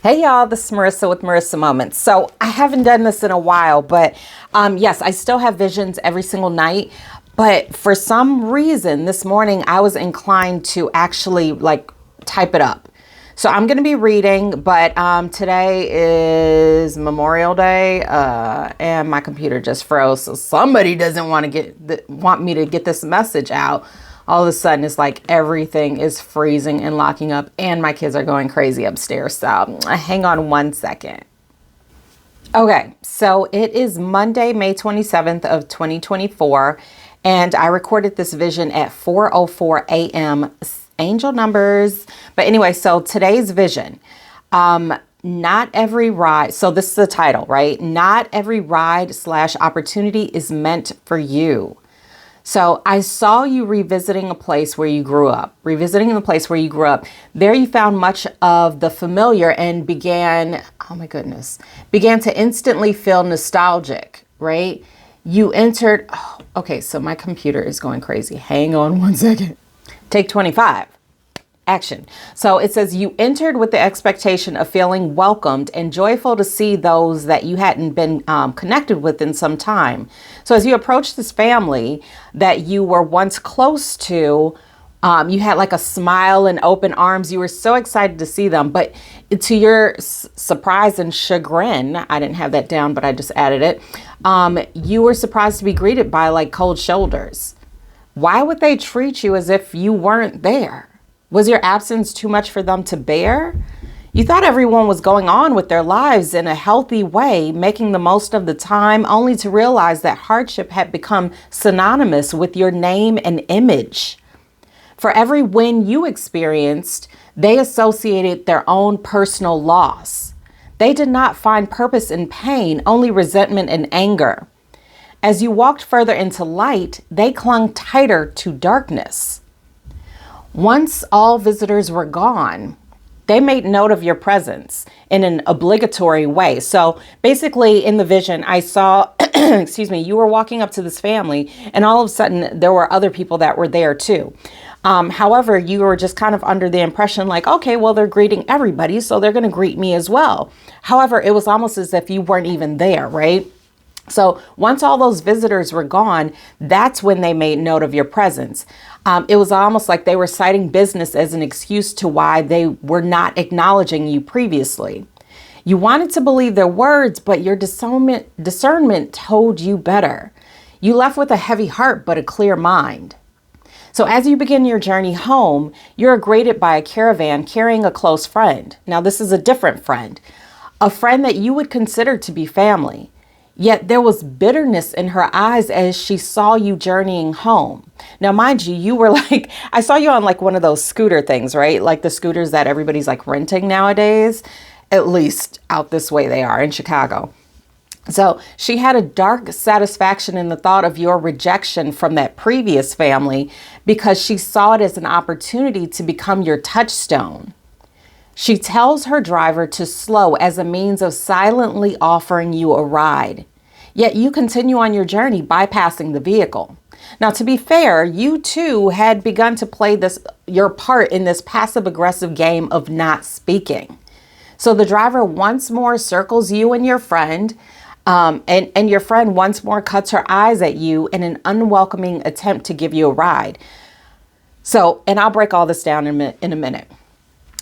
Hey y'all, this is Marissa with Marissa Moments. So I haven't done this in a while, but yes, I still have visions every single night. But for some reason this morning, I was inclined to actually type it up. So I'm going to be reading, but today is Memorial Day and my computer just froze. So somebody doesn't want me to get this message out. All of a sudden, it's like everything is freezing and locking up and my kids are going crazy upstairs. So hang on one second. Okay, so it is Monday, May 27th of 2024. And I recorded this vision at 4:04 a.m. Angel numbers. But anyway, so today's vision, not every ride. So this is the title, right? Not every ride/opportunity is meant for you. So I saw you revisiting the place where you grew up. There you found much of the familiar and began to instantly feel nostalgic, right? You entered, okay, so my computer is going crazy. Hang on one second. Take 25. Action. So it says you entered with the expectation of feeling welcomed and joyful to see those that you hadn't been connected with in some time. So as you approached this family that you were once close to, you had like a smile and open arms. You were so excited to see them, but to your surprise and chagrin, I didn't have that down, but I just added it. You were surprised to be greeted by like cold shoulders. Why would they treat you as if you weren't there? Was your absence too much for them to bear? You thought everyone was going on with their lives in a healthy way, making the most of the time, only to realize that hardship had become synonymous with your name and image. For every win you experienced, they associated their own personal loss. They did not find purpose in pain, only resentment and anger. As you walked further into light, they clung tighter to darkness. Once all visitors were gone, they made note of your presence in an obligatory way. So basically in the vision, I saw, you were walking up to this family and all of a sudden there were other people that were there too. However, you were just kind of under the impression like, okay, well, they're greeting everybody, so they're going to greet me as well. However, it was almost as if you weren't even there, right? So once all those visitors were gone, that's when they made note of your presence. It was almost like they were citing business as an excuse to why they were not acknowledging you previously. You wanted to believe their words, but your discernment told you better. You left with a heavy heart, but a clear mind. So as you begin your journey home, you're greeted by a caravan carrying a close friend. Now, this is a different friend, a friend that you would consider to be family. Yet there was bitterness in her eyes as she saw you journeying home. Now, mind you, you were like, I saw you on like one of those scooter things, right? Like the scooters that everybody's like renting nowadays, at least out this way they are in Chicago. So she had a dark satisfaction in the thought of your rejection from that previous family because she saw it as an opportunity to become your touchstone. She tells her driver to slow as a means of silently offering you a ride. Yet you continue on your journey bypassing the vehicle. Now, to be fair, you too had begun to play your part in this passive aggressive game of not speaking. So the driver once more circles you and your friend, and your friend once more cuts her eyes at you in an unwelcoming attempt to give you a ride. So, and I'll break all this down in a minute.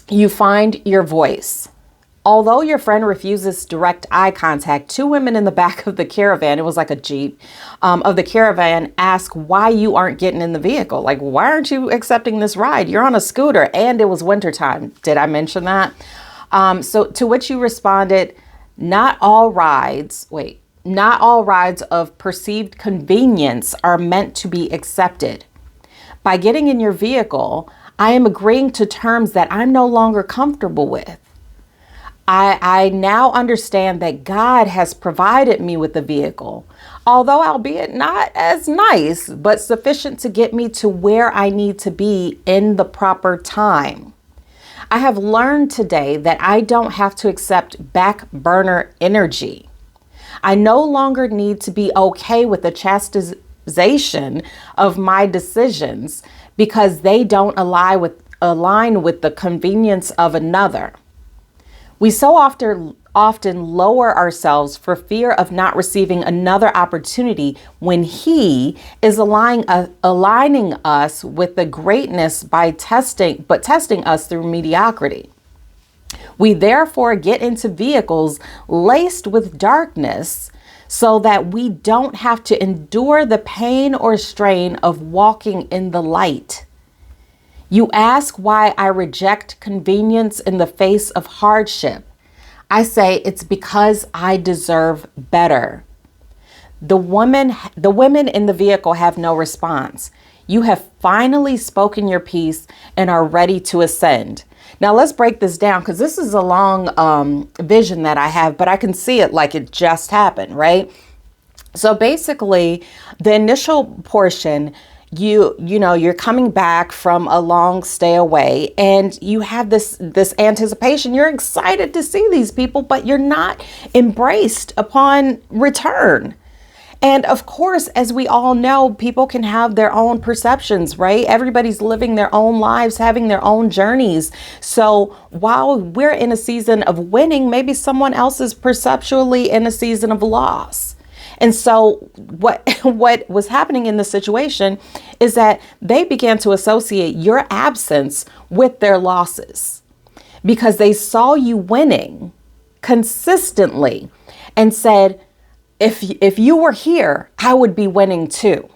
You find your voice. Although your friend refuses direct eye contact, two women in the back of the caravan, it was like a Jeep, of the caravan ask why you aren't getting in the vehicle. Like, why aren't you accepting this ride? You're on a scooter and it was wintertime. Did I mention that? So to which you responded, not all rides of perceived convenience are meant to be accepted. By getting in your vehicle, I am agreeing to terms that I'm no longer comfortable with. I now understand that God has provided me with a vehicle, although albeit not as nice, but sufficient to get me to where I need to be in the proper time. I have learned today that I don't have to accept back burner energy. I no longer need to be okay with the chastisement of my decisions because they don't align with the convenience of another. We so often lower ourselves for fear of not receiving another opportunity when he is aligning us with the greatness by testing us through mediocrity. We therefore get into vehicles laced with darkness so that we don't have to endure the pain or strain of walking in the light. You ask why I reject convenience in the face of hardship. I say it's because I deserve better. The women in the vehicle have no response. You have finally spoken your piece and are ready to ascend. Now let's break this down, because this is a long vision that I have, but I can see it like it just happened, right? So basically, the initial portion, you're coming back from a long stay away, and you have this anticipation. You're excited to see these people, but you're not embraced upon return. And of course, as we all know, people can have their own perceptions, right? Everybody's living their own lives, having their own journeys. So while we're in a season of winning, maybe someone else is perceptually in a season of loss. And so what was happening in the situation is that they began to associate your absence with their losses, because they saw you winning consistently and said, if you were here, I would be winning too.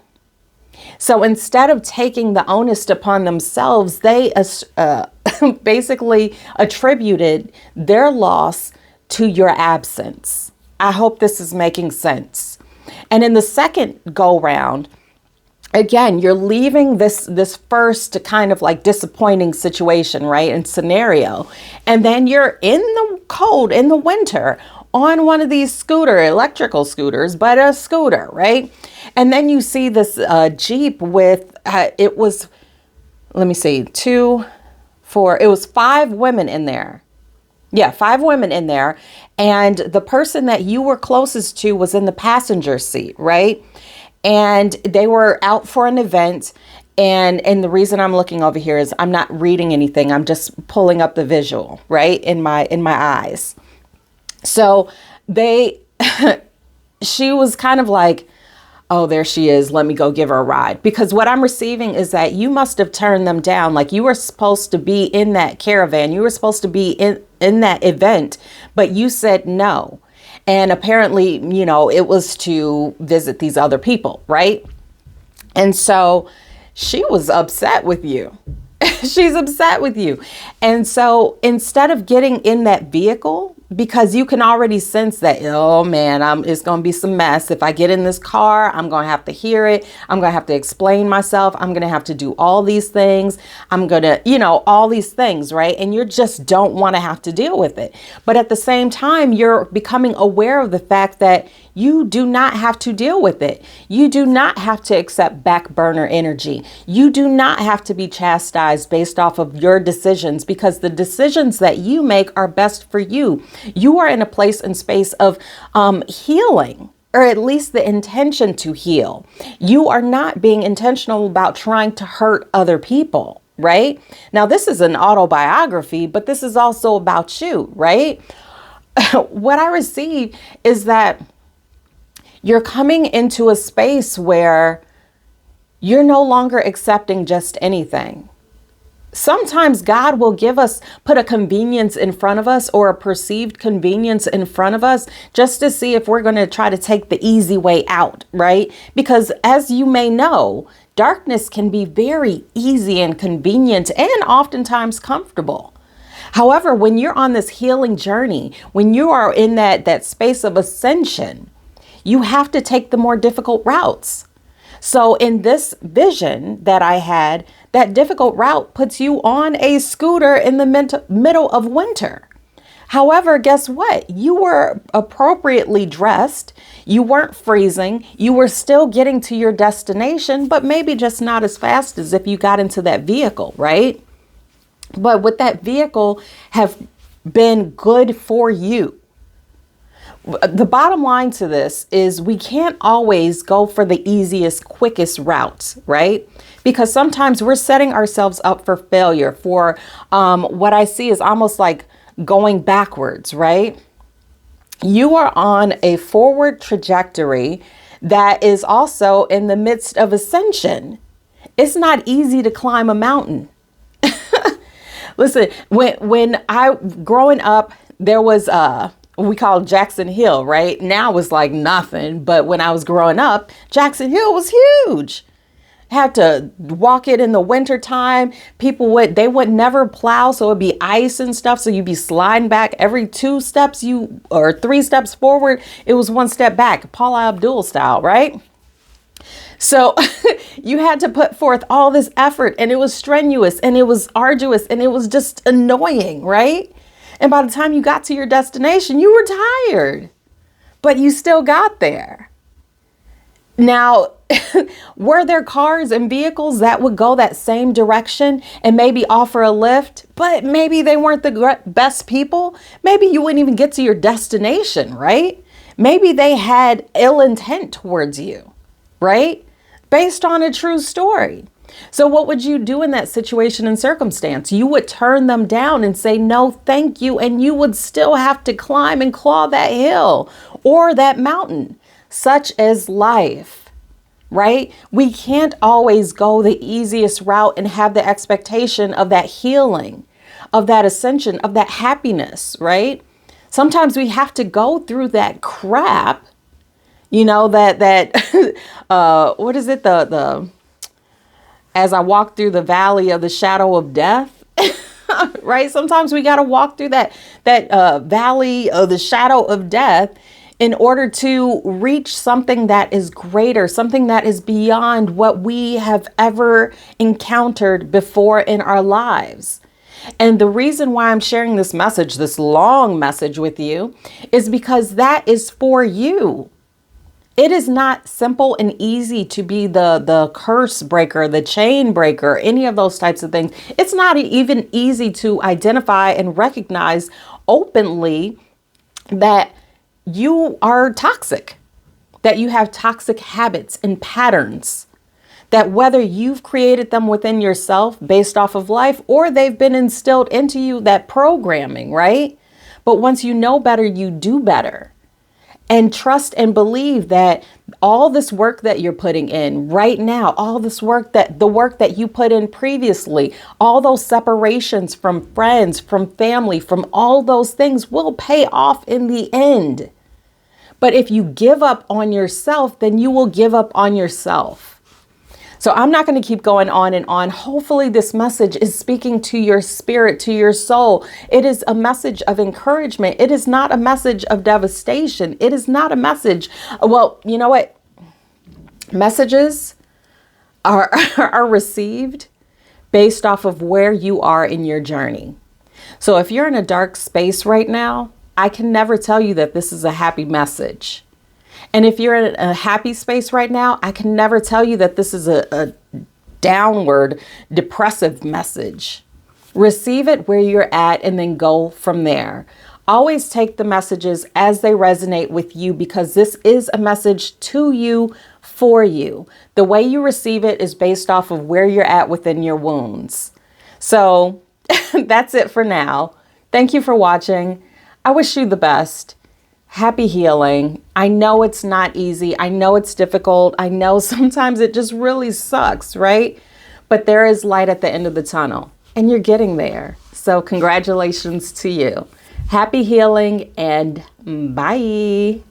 So instead of taking the onus upon themselves, they basically attributed their loss to your absence. I hope this is making sense. And in the second go round, again, you're leaving this first kind of like disappointing situation, right? And scenario. And then you're in the cold, in the winter, on one of these electrical scooters, but a scooter, right? And then you see this Jeep with, it was 5 women in there. Yeah, 5 women in there. And the person that you were closest to was in the passenger seat, right? And they were out for an event. And the reason I'm looking over here is I'm not reading anything. I'm just pulling up the visual, right? In my eyes. So she was kind of like, oh, there she is. Let me go give her a ride. Because what I'm receiving is that you must have turned them down. Like, you were supposed to be in that caravan. You were supposed to be in that event, but you said no. And apparently, it was to visit these other people, right? And so she was upset with you. She's upset with you. And so instead of getting in that vehicle, because you can already sense that, oh man, it's going to be some mess. If I get in this car, I'm going to have to hear it. I'm going to have to explain myself. I'm going to have to do all these things. I'm going to, all these things, right? And you just don't want to have to deal with it. But at the same time, you're becoming aware of the fact that you do not have to deal with it. You do not have to accept back burner energy. You do not have to be chastised based off of your decisions, because the decisions that you make are best for you. You are in a place and space of healing, or at least the intention to heal. You are not being intentional about trying to hurt other people, right? Now, this is an autobiography, but this is also about you, right? What I receive is that you're coming into a space where you're no longer accepting just anything. Sometimes God will put a convenience in front of us, or a perceived convenience in front of us, just to see if we're going to try to take the easy way out, right? Because as you may know, darkness can be very easy and convenient and oftentimes comfortable. However, when you're on this healing journey, when you are in that space of ascension, you have to take the more difficult routes. So in this vision that I had, that difficult route puts you on a scooter in the middle of winter. However, guess what? You were appropriately dressed. You weren't freezing. You were still getting to your destination, but maybe just not as fast as if you got into that vehicle, right? But would that vehicle have been good for you? The bottom line to this is we can't always go for the easiest, quickest routes, right? Because sometimes we're setting ourselves up for failure, for what I see is almost like going backwards, right? You are on a forward trajectory that is also in the midst of ascension. It's not easy to climb a mountain. Listen, when I growing up, there was we call Jackson Hill, right? Now it's like nothing, but when I was growing up, Jackson Hill was huge. Had to walk it in the winter time. They would never plow, so it'd be ice and stuff. So you'd be sliding back every 2 steps or 3 steps forward. It was 1 step back, Paula Abdul style, right? So you had to put forth all this effort, and it was strenuous and it was arduous and it was just annoying, right? And by the time you got to your destination, you were tired, but you still got there. Now, were there cars and vehicles that would go that same direction and maybe offer a lift, but maybe they weren't the best people? Maybe you wouldn't even get to your destination, right? Maybe they had ill intent towards you, right? Based on a true story. So what would you do in that situation and circumstance? You would turn them down and say, no, thank you. And you would still have to climb and claw that hill or that mountain, such as life, right? We can't always go the easiest route and have the expectation of that healing, of that ascension, of that happiness, right? Sometimes we have to go through that crap, what is it? As I walk through the valley of the shadow of death, right? Sometimes we got to walk through that valley of the shadow of death in order to reach something that is greater, something that is beyond what we have ever encountered before in our lives. And the reason why I'm sharing this message, this long message with you, is because that is for you. It is not simple and easy to be the curse breaker, the chain breaker, any of those types of things. It's not even easy to identify and recognize openly that you are toxic, that you have toxic habits and patterns, that whether you've created them within yourself based off of life or they've been instilled into you, that programming, right? But once you know better, you do better. And trust and believe that all this work that you're putting in right now, all this work the work that you put in previously, all those separations from friends, from family, from all those things will pay off in the end. But if you give up on yourself, then you will give up on yourself. So I'm not going to keep going on and on. Hopefully this message is speaking to your spirit, to your soul. It is a message of encouragement. It is not a message of devastation. It is not a message. Well, you know what? Messages are received based off of where you are in your journey. So if you're in a dark space right now, I can never tell you that this is a happy message. And if you're in a happy space right now, I can never tell you that this is a downward, depressive message. Receive it where you're at and then go from there. Always take the messages as they resonate with you, because this is a message to you, for you. The way you receive it is based off of where you're at within your wounds. So that's it for now. Thank you for watching. I wish you the best. Happy healing. I know it's not easy. I know it's difficult. I know sometimes it just really sucks, right? But there is light at the end of the tunnel and you're getting there. So congratulations to you. Happy healing and bye.